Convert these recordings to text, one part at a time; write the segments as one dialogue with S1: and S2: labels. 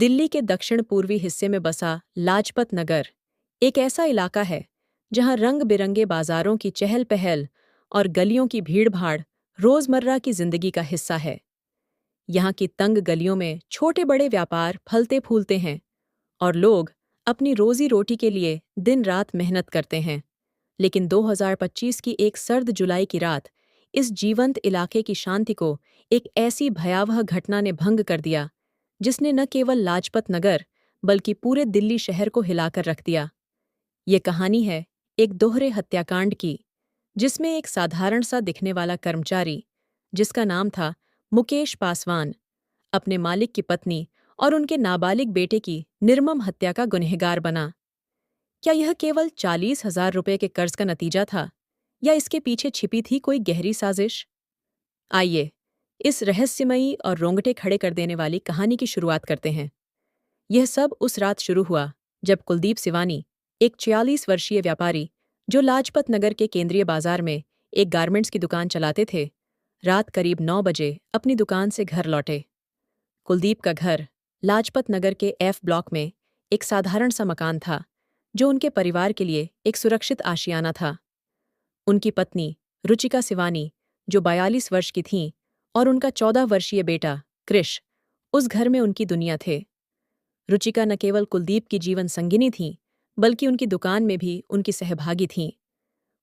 S1: दिल्ली के दक्षिण पूर्वी हिस्से में बसा लाजपत नगर एक ऐसा इलाका है जहां रंग बिरंगे बाजारों की चहल पहल और गलियों की भीड़-भाड़ रोजमर्रा की जिंदगी का हिस्सा है। यहाँ की तंग गलियों में छोटे बड़े व्यापार फलते फूलते हैं और लोग अपनी रोजी रोटी के लिए दिन रात मेहनत करते हैं। लेकिन 2025 की एक सर्द जुलाई की रात इस जीवंत इलाके की शांति को एक ऐसी भयावह घटना ने भंग कर दिया जिसने न केवल लाजपत नगर बल्कि पूरे दिल्ली शहर को हिलाकर रख दिया। ये कहानी है एक दोहरे हत्याकांड की, जिसमें एक साधारण सा दिखने वाला कर्मचारी, जिसका नाम था मुकेश पासवान, अपने मालिक की पत्नी और उनके नाबालिग बेटे की निर्मम हत्या का गुनहगार बना। क्या यह केवल 40,000 रुपये के कर्ज का नतीजा था, या इसके पीछे छिपी थी कोई गहरी साजिश? आइए, इस रहस्यमयी और रोंगटे खड़े कर देने वाली कहानी की शुरुआत करते हैं। यह सब उस रात शुरू हुआ जब कुलदीप सिवानी, एक 46 वर्षीय व्यापारी जो लाजपत नगर के केंद्रीय बाजार में एक गारमेंट्स की दुकान चलाते थे, रात करीब 9 बजे अपनी दुकान से घर लौटे। कुलदीप का घर लाजपत नगर के एफ ब्लॉक में एक साधारण सा मकान था, जो उनके परिवार के लिए एक सुरक्षित आशियाना था। उनकी पत्नी रुचिका सिवानी, जो 42 वर्ष की थीं, और उनका 14 वर्षीय बेटा कृष उस घर में उनकी दुनिया थे। रुचिका न केवल कुलदीप की जीवन संगिनी थीं, बल्कि उनकी दुकान में भी उनकी सहभागी थीं।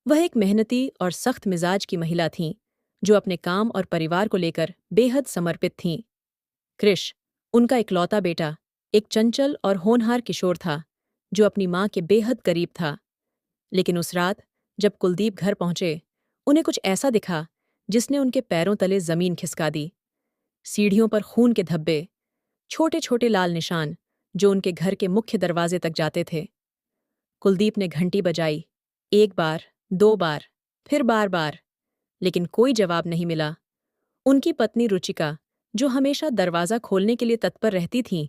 S1: वह एक मेहनती और सख्त मिजाज की महिला थीं, जो अपने काम और परिवार को लेकर बेहद समर्पित थीं। कृष, उनका इकलौता बेटा, एक चंचल और होनहार किशोर था, जो अपनी मां के बेहद करीब था। लेकिन उस रात जब कुलदीप घर पहुंचे, उन्हें कुछ ऐसा दिखा जिसने उनके पैरों तले जमीन खिसका दी। सीढ़ियों पर खून के धब्बे, छोटे छोटे लाल निशान जो उनके घर के मुख्य दरवाजे तक जाते थे। कुलदीप ने घंटी बजाई, एक बार, 2 बार, फिर बार-बार, लेकिन कोई जवाब नहीं मिला। उनकी पत्नी रुचिका, जो हमेशा दरवाजा खोलने के लिए तत्पर रहती थीं,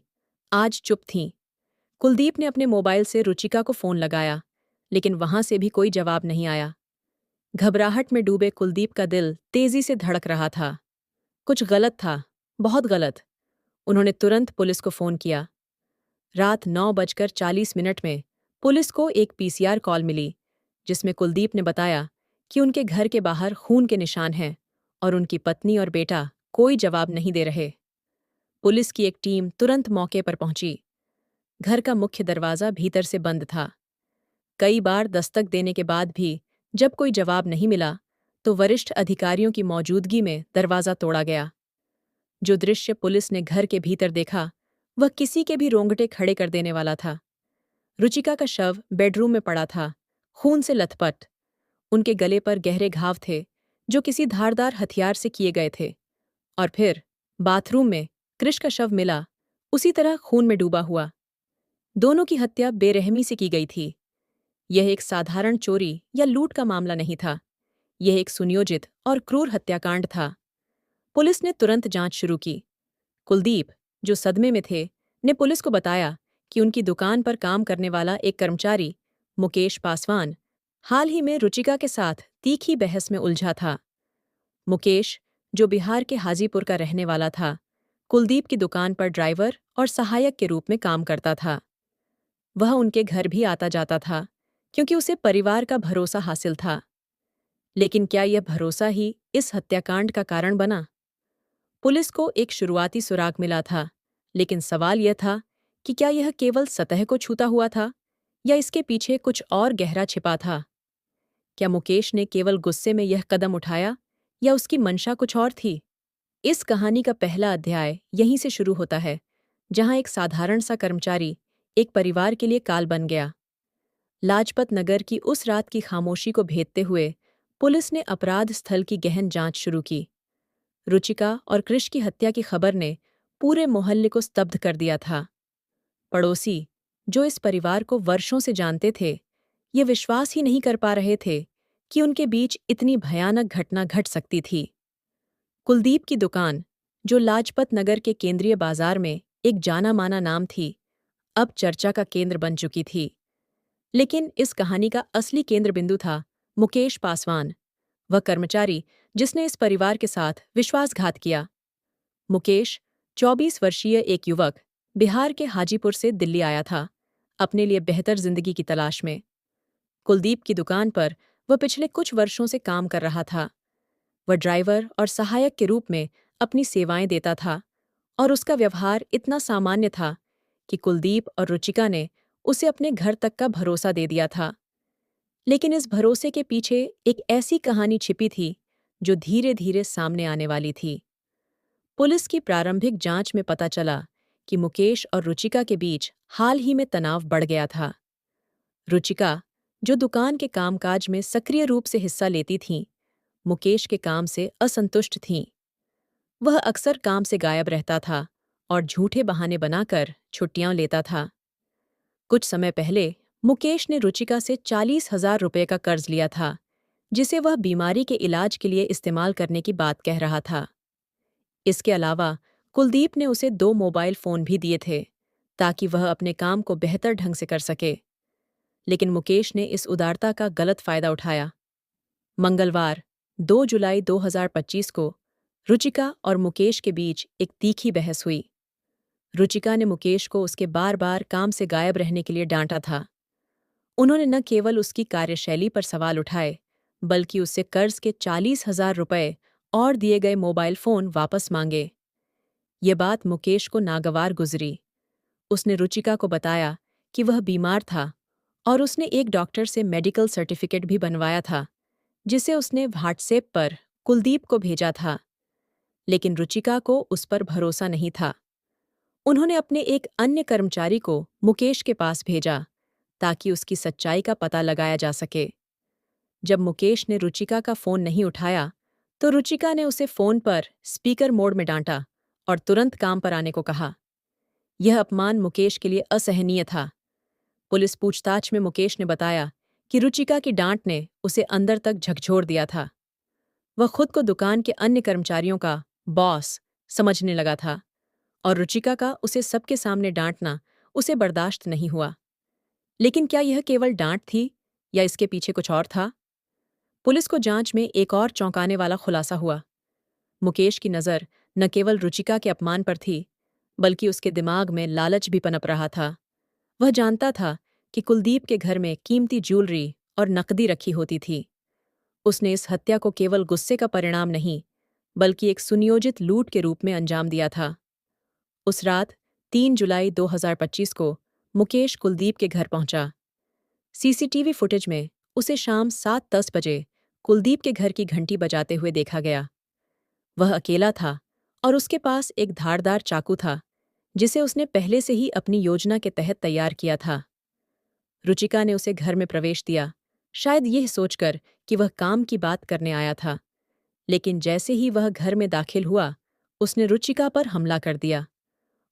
S1: आज चुप थीं। कुलदीप ने अपने मोबाइल से रुचिका को फोन लगाया, लेकिन वहां से भी कोई जवाब नहीं आया। घबराहट में डूबे कुलदीप का दिल तेजी से धड़क रहा था। कुछ गलत था, बहुत गलत। उन्होंने तुरंत पुलिस को फोन किया। रात 9:40 में पुलिस को एक पीसीआर कॉल मिली, जिसमें कुलदीप ने बताया कि उनके घर के बाहर खून के निशान हैं और उनकी पत्नी और बेटा कोई जवाब नहीं दे रहे। पुलिस की एक टीम तुरंत मौके पर पहुंची। घर का मुख्य दरवाजा भीतर से बंद था। कई बार दस्तक देने के बाद भी जब कोई जवाब नहीं मिला, तो वरिष्ठ अधिकारियों की मौजूदगी में दरवाजा तोड़ा गया। जो दृश्य पुलिस ने घर के भीतर देखा, वह किसी के भी रोंगटे खड़े कर देने वाला था। रुचिका का शव बेडरूम में पड़ा था, खून से लथपथ। उनके गले पर गहरे घाव थे, जो किसी धारदार हथियार से किए गए थे। और फिर बाथरूम में कृष का शव मिला, उसी तरह खून में डूबा हुआ। दोनों की हत्या बेरहमी से की गई थी। यह एक साधारण चोरी या लूट का मामला नहीं था। यह एक सुनियोजित और क्रूर हत्याकांड था। पुलिस ने तुरंत जांच शुरू की। कुलदीप, जो सदमे में थे, ने पुलिस को बताया कि उनकी दुकान पर काम करने वाला एक कर्मचारी, मुकेश पासवान, हाल ही में रुचिका के साथ तीखी बहस में उलझा था। मुकेश, जो बिहार के हाजीपुर का रहने वाला था, कुलदीप की दुकान पर ड्राइवर और सहायक के रूप में काम करता था। वह उनके घर भी आता जाता था, क्योंकि उसे परिवार का भरोसा हासिल था। लेकिन क्या यह भरोसा ही इस हत्याकांड का कारण बना? पुलिस को एक शुरुआती सुराग मिला था, लेकिन सवाल यह था कि क्या यह केवल सतह को छूता हुआ था, या इसके पीछे कुछ और गहरा छिपा था? क्या मुकेश ने केवल गुस्से में यह कदम उठाया, या उसकी मंशा कुछ और थी? इस कहानी का पहला अध्याय यहीं से शुरू होता है, जहां एक साधारण सा कर्मचारी एक परिवार के लिए काल बन गया। लाजपत नगर की उस रात की खामोशी को भेदते हुए पुलिस ने अपराध स्थल की गहन जांच शुरू की। रुचिका और कृष की हत्या की खबर ने पूरे मोहल्ले को स्तब्ध कर दिया था। पड़ोसी, जो इस परिवार को वर्षों से जानते थे, ये विश्वास ही नहीं कर पा रहे थे कि उनके बीच इतनी भयानक घटना घट सकती थी। कुलदीप की दुकान, जो लाजपत नगर के केंद्रीय बाजार में एक जाना माना नाम थी, अब चर्चा का केंद्र बन चुकी थी। लेकिन इस कहानी का असली केंद्र बिंदु था मुकेश पासवान, वह कर्मचारी जिसने इस परिवार के साथ विश्वासघात किया। मुकेश, 24 वर्षीय एक युवक, बिहार के हाजीपुर से दिल्ली आया था, अपने लिए बेहतर जिंदगी की तलाश में। कुलदीप की दुकान पर वह पिछले कुछ वर्षों से काम कर रहा था। वह ड्राइवर और सहायक के रूप में अपनी सेवाएं देता था और उसका व्यवहार इतना सामान्य था कि कुलदीप और रुचिका ने उसे अपने घर तक का भरोसा दे दिया था। लेकिन इस भरोसे के पीछे एक ऐसी कहानी छिपी थी जो धीरे धीरे सामने आने वाली थी। पुलिस की प्रारंभिक जांच में पता चला कि मुकेश और रुचिका के बीच हाल ही में तनाव बढ़ गया था। रुचिका, जो दुकान के कामकाज में सक्रिय रूप से हिस्सा लेती थीं, मुकेश के काम से असंतुष्ट थीं। वह अक्सर काम से गायब रहता था और झूठे बहाने बनाकर छुट्टियां लेता था। कुछ समय पहले मुकेश ने रुचिका से 40,000 रुपये का कर्ज लिया था, जिसे वह बीमारी के इलाज के लिए इस्तेमाल करने की बात कह रहा था। इसके अलावा कुलदीप ने उसे 2 मोबाइल फोन भी दिए थे, ताकि वह अपने काम को बेहतर ढंग से कर सके। लेकिन मुकेश ने इस उदारता का गलत फायदा उठाया। मंगलवार, 2 जुलाई 2025 को रुचिका और मुकेश के बीच एक तीखी बहस हुई। रुचिका ने मुकेश को उसके बार-बार काम से गायब रहने के लिए डांटा था। उन्होंने न केवल उसकी कार्यशैली पर सवाल उठाए, बल्कि उससे कर्ज के 40,000 रुपये और दिए गए मोबाइल फोन वापस मांगे। ये बात मुकेश को नागवार गुजरी। उसने रुचिका को बताया कि वह बीमार था और उसने एक डॉक्टर से मेडिकल सर्टिफिकेट भी बनवाया था, जिसे उसने व्हाट्सएप पर कुलदीप को भेजा था। लेकिन रुचिका को उस पर भरोसा नहीं था। उन्होंने अपने एक अन्य कर्मचारी को मुकेश के पास भेजा, ताकि उसकी सच्चाई का पता लगाया जा सके। जब मुकेश ने रुचिका का फोन नहीं उठाया, तो रुचिका ने उसे फोन पर स्पीकर मोड में डांटा और तुरंत काम पर आने को कहा। यह अपमान मुकेश के लिए असहनीय था। पुलिस पूछताछ में मुकेश ने बताया कि रुचिका की डांट ने उसे अंदर तक झकझोर दिया था। वह खुद को दुकान के अन्य कर्मचारियों का बॉस समझने लगा था और रुचिका का उसे सबके सामने डांटना उसे बर्दाश्त नहीं हुआ। लेकिन क्या यह केवल डांट थी या इसके पीछे कुछ और था? पुलिस को जांच में एक और चौंकाने वाला खुलासा हुआ। मुकेश की नज़र न केवल रुचिका के अपमान पर थी, बल्कि उसके दिमाग में लालच भी पनप रहा था। वह जानता था कि कुलदीप के घर में कीमती ज्वेलरी और नकदी रखी होती थी। उसने इस हत्या को केवल गुस्से का परिणाम नहीं, बल्कि एक सुनियोजित लूट के रूप में अंजाम दिया था। उस रात 3 जुलाई 2025 को मुकेश कुलदीप के घर पहुंचा। सीसीटीवी फुटेज में उसे शाम 7:10 बजे कुलदीप के घर की घंटी बजाते हुए देखा गया। वह अकेला था और उसके पास एक धारदार चाकू था, जिसे उसने पहले से ही अपनी योजना के तहत तैयार किया था। रुचिका ने उसे घर में प्रवेश दिया, शायद यह सोचकर कि वह काम की बात करने आया था। लेकिन जैसे ही वह घर में दाखिल हुआ, उसने रुचिका पर हमला कर दिया।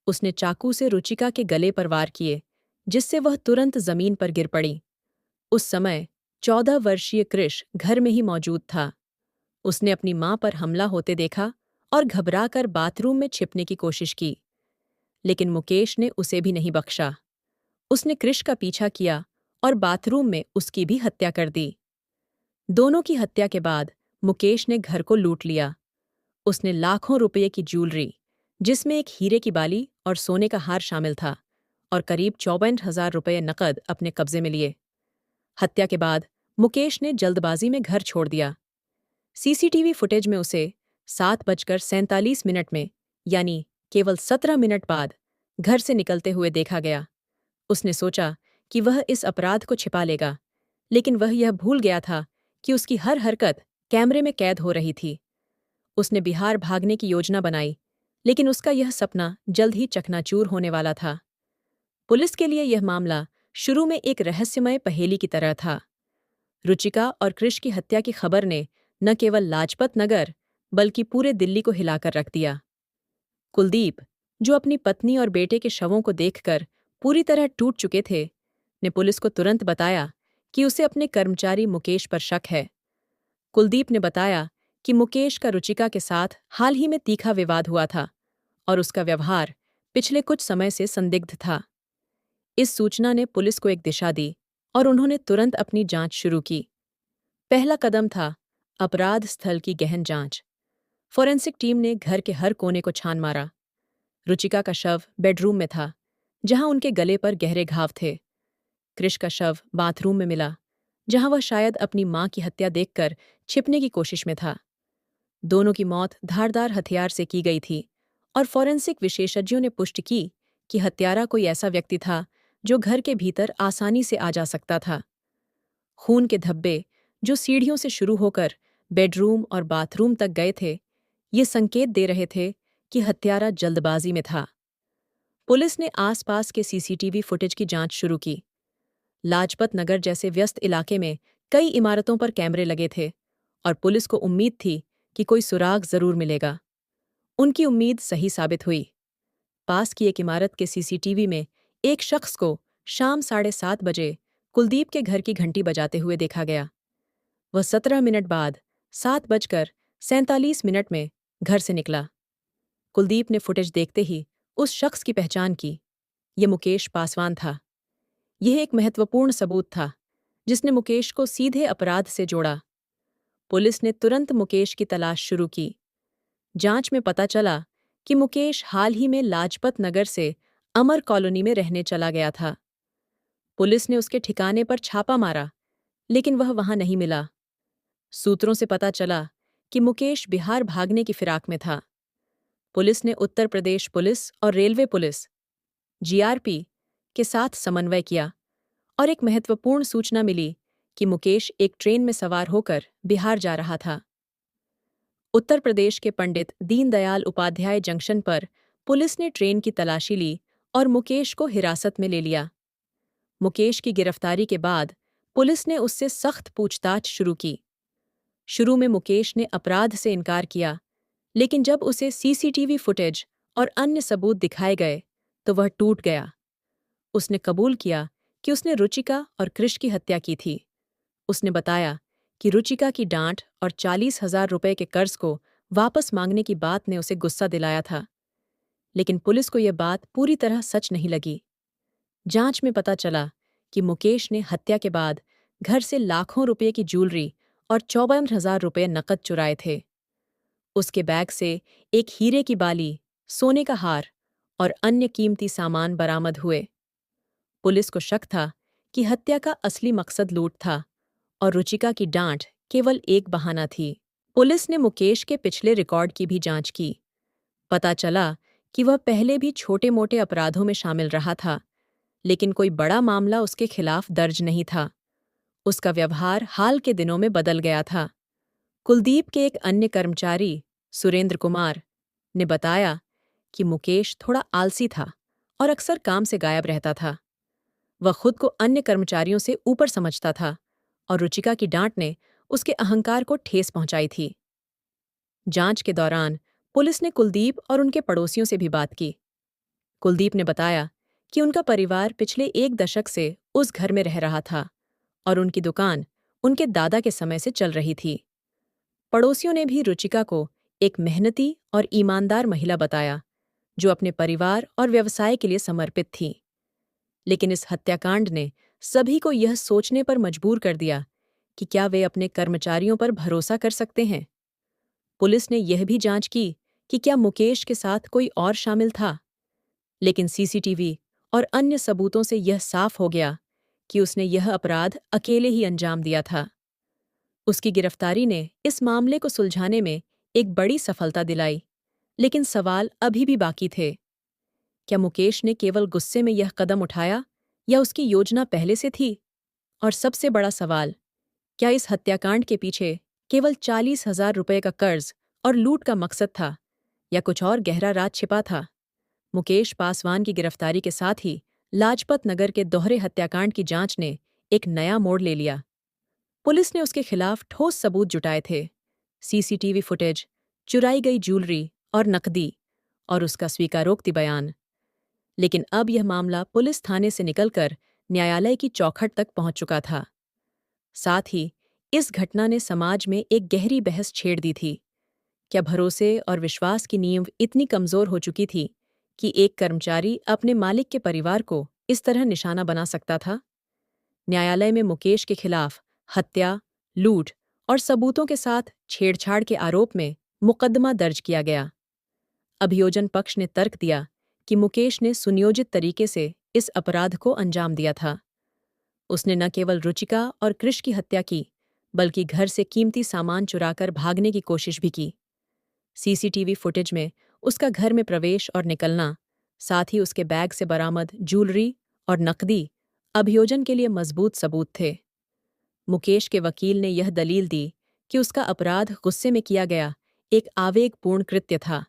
S1: उसने चाकू से रुचिका के गले पर वार किए, जिससे वह तुरंत जमीन पर गिर पड़ी। उस समय 14 वर्षीय कृष घर में ही मौजूद था। उसने अपनी मां पर हमला होते देखा और घबराकर बाथरूम में छिपने की कोशिश की। लेकिन मुकेश ने उसे भी नहीं बख्शा। उसने कृष का पीछा किया और बाथरूम में उसकी भी हत्या कर दी। दोनों की हत्या के बाद मुकेश ने घर को लूट लिया। उसने लाखों रुपये की ज्वेलरी, जिसमें एक हीरे की बाली और सोने का हार शामिल था, और करीब 54,000 रुपये नकद अपने कब्जे में लिए। हत्या के बाद मुकेश ने जल्दबाजी में घर छोड़ दिया। सीसीटीवी फुटेज में उसे 7:47 में, यानी केवल 17 मिनट बाद, घर से निकलते हुए देखा गया। उसने सोचा कि वह इस अपराध को छिपा लेगा, लेकिन वह यह भूल गया था कि उसकी हर हरकत कैमरे में कैद हो रही थी। उसने बिहार भागने की योजना बनाई, लेकिन उसका यह सपना जल्द ही चकनाचूर होने वाला था। पुलिस के लिए यह मामला शुरू में एक रहस्यमय पहेली की तरह था। रुचिका और कृष की हत्या की खबर ने न केवल लाजपत नगर, बल्कि पूरे दिल्ली को हिलाकर रख दिया। कुलदीप, जो अपनी पत्नी और बेटे के शवों को देखकर पूरी तरह टूट चुके थे, ने पुलिस को तुरंत बताया कि उसे अपने कर्मचारी मुकेश पर शक है। कुलदीप ने बताया कि मुकेश का रुचिका के साथ हाल ही में तीखा विवाद हुआ था और उसका व्यवहार पिछले कुछ समय से संदिग्ध था। इस सूचना ने पुलिस को एक दिशा दी और उन्होंने तुरंत अपनी जांच शुरू की। पहला कदम था अपराध स्थल की गहन जांच। फॉरेंसिक टीम ने घर के हर कोने को छान मारा। रुचिका का शव बेडरूम में था, जहां उनके गले पर गहरे घाव थे। कृष का शव बाथरूम में मिला, जहां वह शायद अपनी मां की हत्या देखकर छिपने की कोशिश में था। दोनों की मौत धारदार हथियार से की गई थी और फॉरेंसिक विशेषज्ञों ने पुष्टि की कि हत्यारा कोई ऐसा व्यक्ति था जो घर के भीतर आसानी से आ जा सकता था। खून के धब्बे जो सीढ़ियों से शुरू होकर बेडरूम और बाथरूम तक गए थे, ये संकेत दे रहे थे कि हत्यारा जल्दबाजी में था। पुलिस ने आसपास के सीसीटीवी फुटेज की जांच शुरू की। लाजपत नगर जैसे व्यस्त इलाके में कई इमारतों पर कैमरे लगे थे और पुलिस को उम्मीद थी कि कोई सुराग जरूर मिलेगा। उनकी उम्मीद सही साबित हुई। पास की एक इमारत के सीसीटीवी में एक शख्स को शाम 7:30 बजे कुलदीप के घर की घंटी बजाते हुए देखा गया। वह 17 मिनट बाद 7:47 में घर से निकला। कुलदीप ने फुटेज देखते ही उस शख्स की पहचान की। ये मुकेश पासवान था। यह एक महत्वपूर्ण सबूत था जिसने मुकेश को सीधे अपराध से जोड़ा। पुलिस ने तुरंत मुकेश की तलाश शुरू की। जांच में पता चला कि मुकेश हाल ही में लाजपत नगर से अमर कॉलोनी में रहने चला गया था। पुलिस ने उसके ठिकाने पर छापा मारा, लेकिन वह वहां नहीं मिला। सूत्रों से पता चला कि मुकेश बिहार भागने की फिराक में था। पुलिस ने उत्तर प्रदेश पुलिस और रेलवे पुलिस जीआरपी के साथ समन्वय किया और एक महत्वपूर्ण सूचना मिली कि मुकेश एक ट्रेन में सवार होकर बिहार जा रहा था। उत्तर प्रदेश के पंडित दीनदयाल उपाध्याय जंक्शन पर पुलिस ने ट्रेन की तलाशी ली और मुकेश को हिरासत में ले लिया। मुकेश की गिरफ्तारी के बाद पुलिस ने उससे सख्त पूछताछ शुरू की। शुरू में मुकेश ने अपराध से इनकार किया, लेकिन जब उसे सीसीटीवी फुटेज और अन्य सबूत दिखाए गए तो वह टूट गया। उसने कबूल किया कि उसने रुचिका और कृष की हत्या की थी। उसने बताया कि रुचिका की डांट और 40,000 रुपए के कर्ज को वापस मांगने की बात ने उसे गुस्सा दिलाया था, लेकिन पुलिस को यह बात पूरी तरह सच नहीं लगी। जांच में पता चला कि मुकेश ने हत्या के बाद घर से लाखों रुपए की ज्वेलरी और 54,000 रुपए नकद चुराए थे। उसके बैग से एक हीरे की बाली, सोने का हार और अन्य कीमती सामान बरामद हुए। पुलिस को शक था कि हत्या का असली मकसद लूट था और रुचिका की डांट केवल एक बहाना थी। पुलिस ने मुकेश के पिछले रिकॉर्ड की भी जांच की। पता चला कि वह पहले भी छोटे-मोटे अपराधों में शामिल रहा था, लेकिन कोई बड़ा मामला उसके खिलाफ दर्ज नहीं था। उसका व्यवहार हाल के दिनों में बदल गया था। कुलदीप के एक अन्य कर्मचारी, सुरेंद्र कुमार, ने बताया कि मुकेश थोड़ा आलसी था और अक्सर काम से गायब रहता था। वह खुद को अन्य कर्मचारियों से ऊपर समझता था और रुचिका की डांट ने उसके अहंकार को ठेस पहुंचाई थी। जांच के दौरान पुलिस ने कुलदीप और उनके पड़ोसियों से भी बात की। कुलदीप ने बताया कि उनका परिवार पिछले 1 दशक से उस घर में रह रहा था और उनकी दुकान उनके दादा के समय से चल रही थी। पड़ोसियों ने भी रुचिका को एक मेहनती और ईमानदार महिला बताया, जो अपने परिवार और व्यवसाय के लिए समर्पित थी। लेकिन इस हत्याकांड ने सभी को यह सोचने पर मजबूर कर दिया कि क्या वे अपने कर्मचारियों पर भरोसा कर सकते हैं। पुलिस ने यह भी जांच की कि क्या मुकेश के साथ कोई और शामिल था, लेकिन सीसीटीवी और अन्य सबूतों से यह साफ हो गया कि उसने यह अपराध अकेले ही अंजाम दिया था। उसकी गिरफ्तारी ने इस मामले को सुलझाने में एक बड़ी सफलता दिलाई, लेकिन सवाल अभी भी बाकी थे। क्या मुकेश ने केवल गुस्से में यह कदम उठाया या उसकी योजना पहले से थी? और सबसे बड़ा सवाल, क्या इस हत्याकांड के पीछे केवल 40,000 रुपए का कर्ज और लूट का मकसद था या कुछ और गहरा राज छिपा था? मुकेश पासवान की गिरफ्तारी के साथ ही लाजपत नगर के दोहरे हत्याकांड की जांच ने एक नया मोड़ ले लिया। पुलिस ने उसके खिलाफ ठोस सबूत जुटाए थे, सीसीटीवी फुटेज, चुराई गई ज्वेलरी और नकदी, और उसका स्वीकारोक्ति बयान। लेकिन अब यह मामला पुलिस थाने से निकलकर न्यायालय की चौखट तक पहुंच चुका था। साथ ही इस घटना ने समाज में एक गहरी बहस छेड़ दी थी। क्या भरोसे और विश्वास की नींव इतनी कमजोर हो चुकी थी कि एक कर्मचारी अपने मालिक के परिवार को इस तरह निशाना बना सकता था? न्यायालय में मुकेश के खिलाफ हत्या, लूट और सबूतों के साथ छेड़छाड़ के आरोप में मुकदमा दर्ज किया गया। अभियोजन पक्ष ने तर्क दिया कि मुकेश ने सुनियोजित तरीके से इस अपराध को अंजाम दिया था। उसने न केवल रुचिका और कृष की हत्या की, बल्कि घर से कीमती सामान चुराकर भागने की कोशिश भी की। सीसीटीवी फुटेज में उसका घर में प्रवेश और निकलना, साथ ही उसके बैग से बरामद ज्वेलरी और नकदी अभियोजन के लिए मजबूत सबूत थे। मुकेश के वकील ने यह दलील दी कि उसका अपराध गुस्से में किया गया एक आवेगपूर्ण कृत्य था,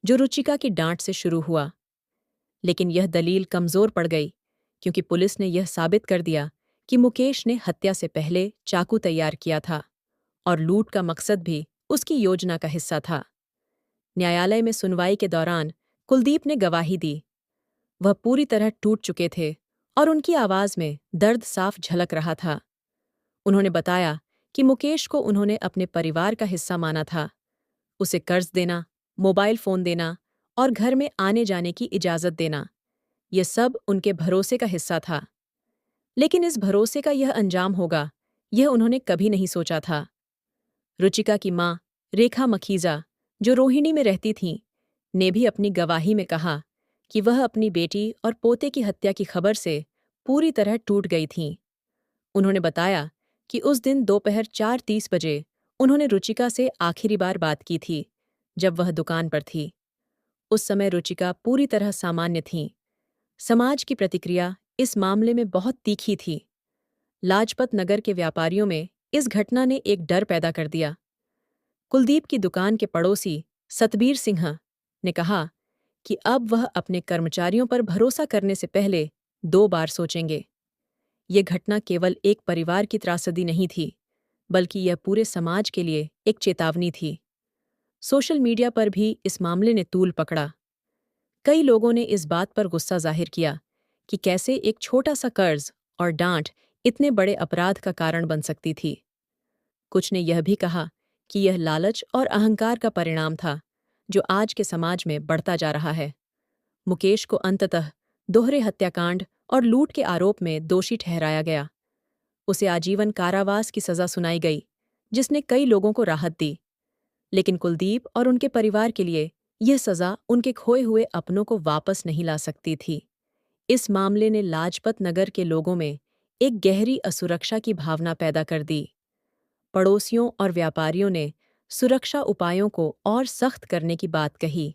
S1: जो रुचिका की डांट से शुरू हुआ। लेकिन यह दलील कमजोर पड़ गई, क्योंकि पुलिस ने यह साबित कर दिया कि मुकेश ने हत्या से पहले चाकू तैयार किया था और लूट का मकसद भी उसकी योजना का हिस्सा था। न्यायालय में सुनवाई के दौरान कुलदीप ने गवाही दी। वह पूरी तरह टूट चुके थे और उनकी आवाज में दर्द साफ झलक रहा था। उन्होंने बताया कि मुकेश को उन्होंने अपने परिवार का हिस्सा माना था। उसे कर्ज देना, मोबाइल फोन देना और घर में आने जाने की इजाजत देना, यह सब उनके भरोसे का हिस्सा था। लेकिन इस भरोसे का यह अंजाम होगा, यह उन्होंने कभी नहीं सोचा था। रुचिका की मां रेखा मखीजा, जो रोहिणी में रहती थीं, ने भी अपनी गवाही में कहा कि वह अपनी बेटी और पोते की हत्या की खबर से पूरी तरह टूट गई थीं। उन्होंने बताया कि उस दिन दोपहर 4:30 बजे उन्होंने रुचिका से आखिरी बार बात की थी, जब वह दुकान पर थी। उस समय रुचिका पूरी तरह सामान्य थीं। समाज की प्रतिक्रिया इस मामले में बहुत तीखी थी। लाजपत नगर के व्यापारियों में इस घटना ने एक डर पैदा कर दिया। कुलदीप की दुकान के पड़ोसी सतबीर सिंह ने कहा कि अब वह अपने कर्मचारियों पर भरोसा करने से पहले 2 बार सोचेंगे। ये घटना केवल एक परिवार की त्रासदी नहीं थी, बल्कि यह पूरे समाज के लिए एक चेतावनी थी। सोशल मीडिया पर भी इस मामले ने तूल पकड़ा। कई लोगों ने इस बात पर गुस्सा जाहिर किया कि कैसे एक छोटा सा कर्ज और डांट इतने बड़े अपराध का कारण बन सकती थी। कुछ ने यह भी कहा कि यह लालच और अहंकार का परिणाम था, जो आज के समाज में बढ़ता जा रहा है। मुकेश को अंततः दोहरे हत्याकांड और लूट के आरोप में दोषी ठहराया गया। उसे आजीवन कारावास की सजा सुनाई गई, जिसने कई लोगों को राहत दी। लेकिन कुलदीप और उनके परिवार के लिए यह सजा उनके खोए हुए अपनों को वापस नहीं ला सकती थी। इस मामले ने लाजपत नगर के लोगों में एक गहरी असुरक्षा की भावना पैदा कर दी। पड़ोसियों और व्यापारियों ने सुरक्षा उपायों को और सख्त करने की बात कही।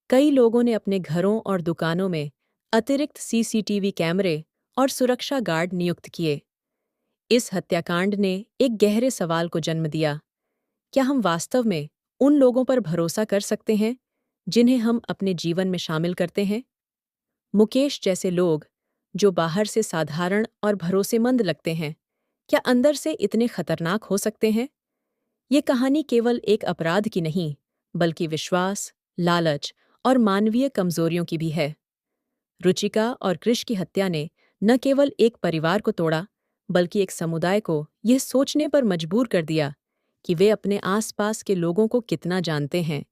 S1: कई लोगों ने अपने घरों और दुकानों में अतिरिक्त सीसीटीवी कैमरे और सुरक्षा गार्ड नियुक्त किए। इस हत्याकांड ने एक गहरे सवाल को जन्म दिया। क्या हम वास्तव में उन लोगों पर भरोसा कर सकते हैं, जिन्हें हम अपने जीवन में शामिल करते हैं? मुकेश जैसे लोग, जो बाहर से साधारण और भरोसेमंद लगते हैं, क्या अंदर से इतने खतरनाक हो सकते हैं? ये कहानी केवल एक अपराध की नहीं, बल्कि विश्वास, लालच और मानवीय कमजोरियों की भी है। रुचिका और कृष की हत्या ने न केवल एक परिवार को तोड़ा, बल्कि एक समुदाय को यह सोचने पर मजबूर कर दिया कि वे अपने आसपास के लोगों को कितना जानते हैं